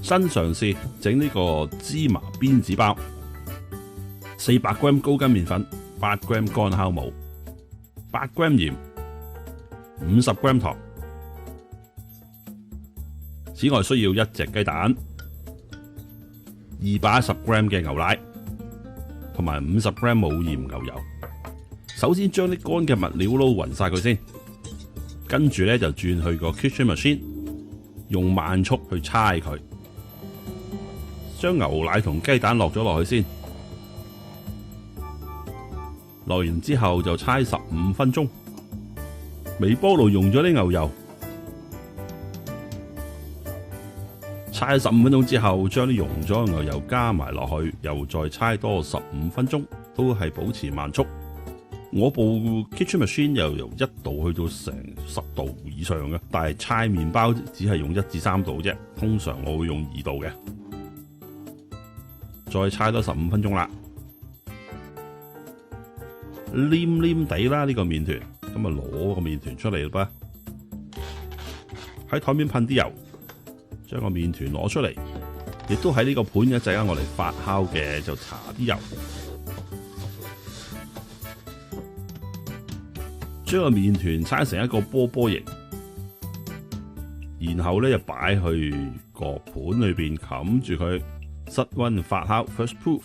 新嘗試整呢個芝麻鞭子包，400g 高筋麵粉，8g 乾酵母，8g 鹽，50g 糖。此外需要1隻雞蛋，210g 嘅牛奶，同埋50g 冇鹽牛油。首先將啲乾嘅物料撈勻晒佢先，跟住咧就轉去個 kitchen machine， 用慢速去搓佢。將牛奶同雞蛋落咗落去先，落完之後就搓15分鐘。微波爐用咗啲牛油，搓15分鐘之後，將啲溶咗嘅牛油加埋落去，又再搓多15分鐘，都係保持慢速。我部 kitchen machine 又由1度去到成10度以上嘅，但係搓麵包只係用1至3度啫，通常我會用2度嘅。再搓多15分鐘啦，黏黏地啦呢個麵團，咁啊攞個麵團出嚟啦，喺台面噴啲油，將個麵團攞出嚟，亦都喺呢個盤一陣間我嚟發酵嘅，就搽啲油，將個麵團搓成一個波波形，然後咧就擺去個盤裏邊冚住佢。室溫發酵 first proof，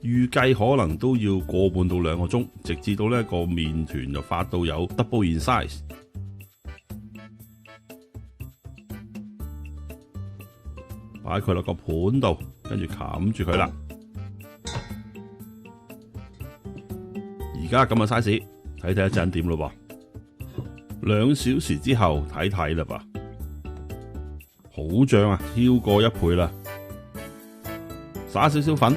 預計可能都要1.5到2個鐘，直至到呢個麵團就發到有 double in size。擺佢落個盤度，跟住冚住佢啦。而家咁嘅 size， 睇睇一陣點咯噃。2小時之後睇睇啦噃，好脹啊，超過1倍啦。撒少少粉，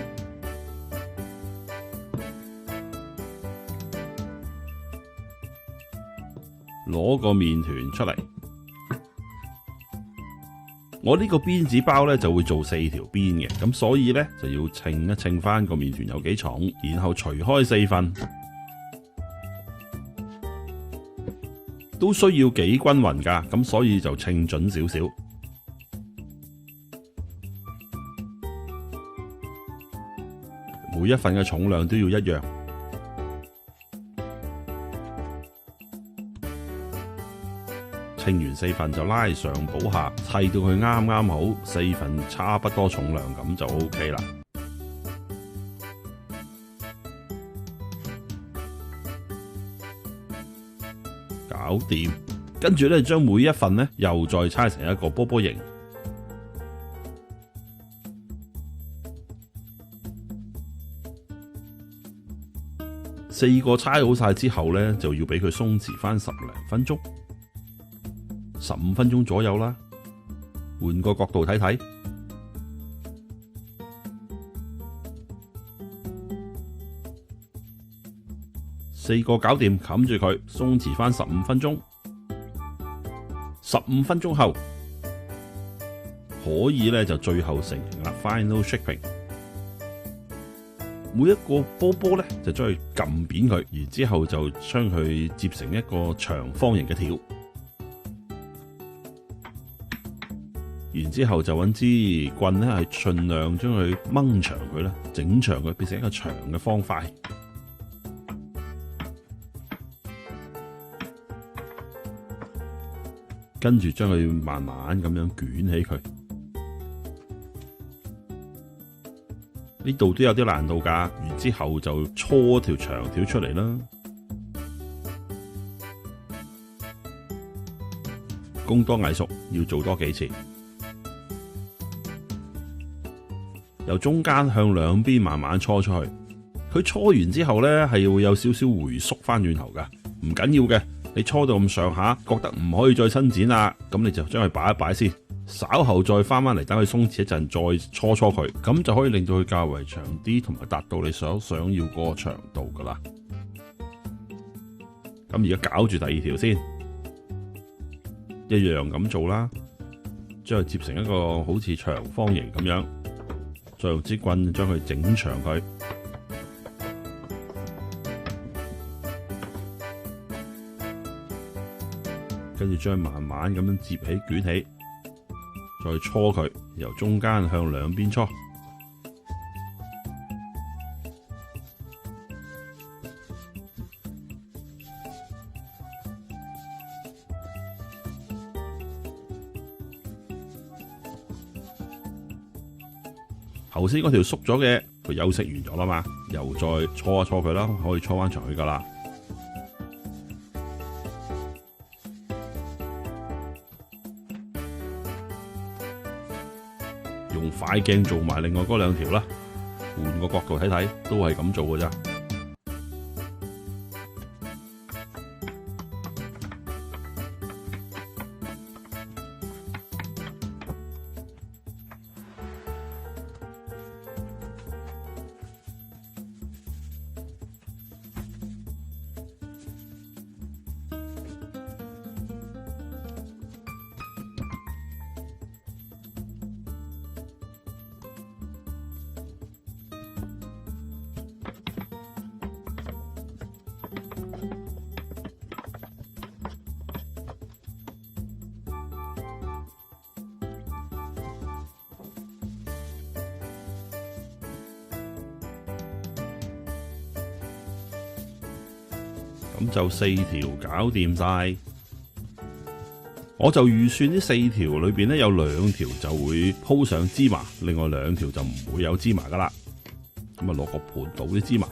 攞個麵團出嚟。我呢個鞭子包呢就會做4條邊嘅，咁所以呢就要稱一稱翻個麵團有幾重，然後除開4份，都需要幾均勻噶，咁所以就稱準少少。每一份嘅重量都要一樣，稱完4份就拉上補下，砌到佢啱啱好4份差不多重量，咁就 OK 啦。搞掂，跟住咧將每一份咧又再搓成一個波波形。4個搓好晒之後呢，就要俾佢鬆弛翻10零分鐘，15分鐘左右啦。換個角度睇睇，4個搞掂，冚住佢，鬆弛翻15分鐘。15分鐘後可以呢就最後成型啦 ，final shaping。每一個波波咧就將佢撳扁佢，然之後就將佢接成一個長方形嘅條，然之後就揾支棍咧係盡量將佢掹長佢啦，整長佢變成一個長嘅方塊，跟住將佢慢慢咁樣捲起佢。呢度都有啲難度㗎，然之後就搓條長條出嚟啦。工多藝熟，要做多幾次。由中間向兩邊慢慢搓出去。佢搓完之後呢，係會有少少回縮翻轉頭㗎，唔緊要嘅。你搓到咁上下，覺得唔可以再伸展啦，咁你就將佢擺一擺先。稍後再翻返嚟，等佢鬆弛一陣，再搓佢，咁就可以令到佢較為長啲，同埋達到你想要嗰個長度噶啦。咁而家搞住第2條先，一樣咁做啦，將佢接成一個好似長方形咁樣，再用支棍將佢整長佢，跟住將佢慢慢咁樣摺起捲起。再搓佢，由中間向兩邊搓。頭先嗰條縮咗嘅，佢休息完咗啦嘛，又再搓一搓佢啦，可以搓翻長去噶啦。用快鏡做埋另外嗰兩條啦，換個角度睇睇，都係咁做嘅咋。咁就4條搞掂晒，我就預算呢4條裏邊咧有2條就會鋪上芝麻，另外2條就唔會有芝麻噶啦。咁啊攞個盤倒啲芝麻，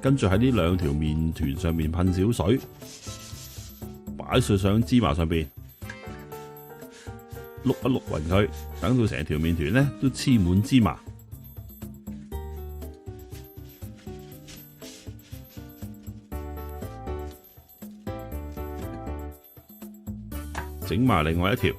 跟住喺呢2條麵團上面噴少水，擺上芝麻上邊，碌一碌勻佢，等到成條麵團咧都黐滿芝麻。整埋另外一條，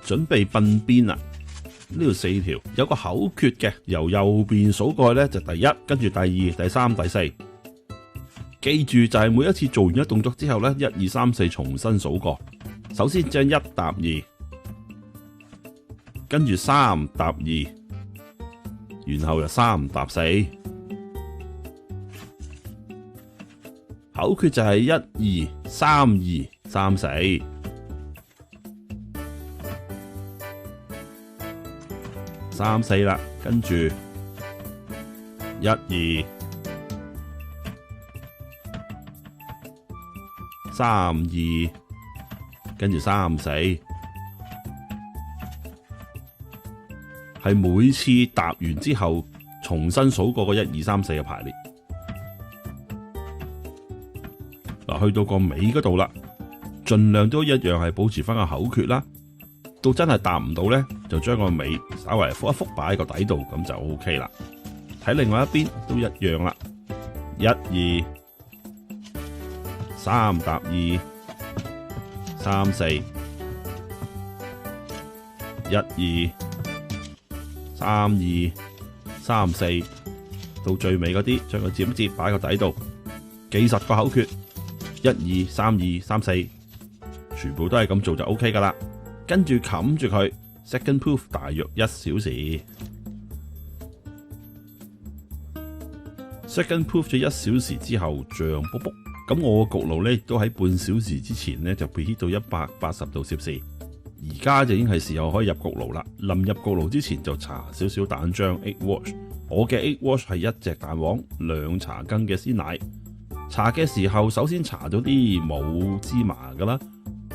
準備笨邊啦！呢條4條有個口訣嘅，由右邊數過去咧就第1，跟住第2、第3、第4。記住就係每一次做完一動作之後咧，1、2、3、4重新數過。首先將1搭2，跟住3搭2。然後就3搭4，口訣就係1、2、3、2、3、4，三四啦，跟住1、2、3、2，跟住3、4。係每次搭完之後，重新數過個1、2、3、4嘅排列。嗱，去到個尾嗰度啦，盡量都一樣係保持翻個口訣啦。到真係搭唔到咧，就將個尾稍微覆一覆擺喺個底度，咁就 OK 啦。睇另外一邊都一樣啦，1、2、3搭2、3、4、1、2、3、2、3、4，到最尾嗰啲，將個剪接擺喺個底度，記實個口訣，1、2、3、2、3、4，全部都係咁做就 OK 噶啦。跟住冚住佢 ，second proof 大約1小時。second proof 咗1小時之後脹卜卜，咁我個焗爐咧亦都喺半小時之前咧就 preheat 到180度攝氏。而家就已經係時候可以入焗爐啦。臨入焗爐之前就搽少少蛋漿 egg wash。我嘅 egg wash 係1隻蛋黃、2茶羹嘅鮮奶。搽嘅時候首先搽咗啲冇芝麻噶啦。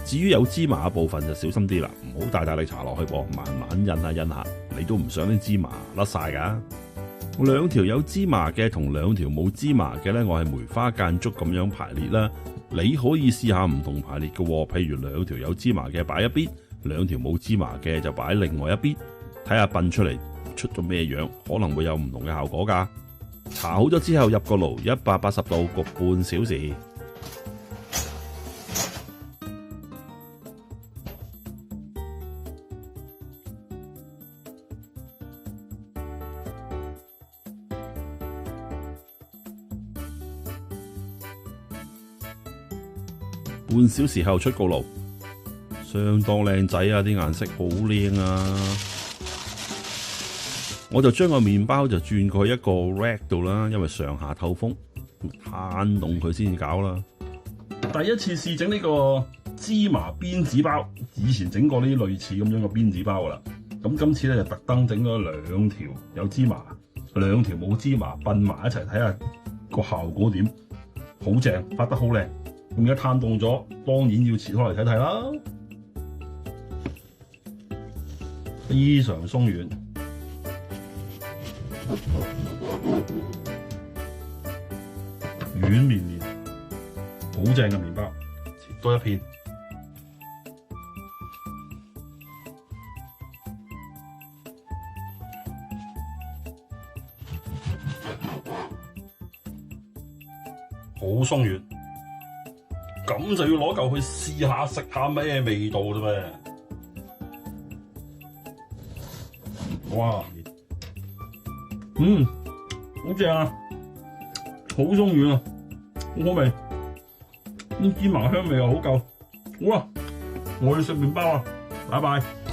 至於有芝麻嘅部分就小心啲啦，唔好大力搽落去噃，慢慢印下印下，你都唔想啲芝麻甩晒噶。2條有芝麻嘅同2條冇芝麻嘅呢，我係梅花間竹咁樣排列啦。你可以試下唔同排列嘅，譬如2條有芝麻嘅擺一邊，2條冇芝麻嘅就擺另外一邊，睇下笨出嚟出咗咩樣，可能會有唔同嘅效果噶。搽好咗之後入個爐180度焗半小時。半小時後出焗爐，相當靚仔啊！啲顏色好靚啊！我就將個麵包就轉過去一個 rack 度啦，因為上下透風，攤凍佢先至搞啦。第一次試整呢個芝麻鞭子包，以前整過呢啲類似咁樣嘅鞭子包噶啦。咁今次咧就特登整咗2條有芝麻，2條冇芝麻，混埋一齊睇下個效果點，好正，發得好靚。咁而家攤凍咗，當然要切開嚟睇睇啦。非常鬆軟，軟綿綿，好正嘅麵包，切多一片。好鬆軟，咁就要攞嚿去試下食下咩味道啫咩？哇，好正啊，好鬆軟啊，好好味，啲芝麻香味又好夠，好啊，我要食麵包啊，拜拜。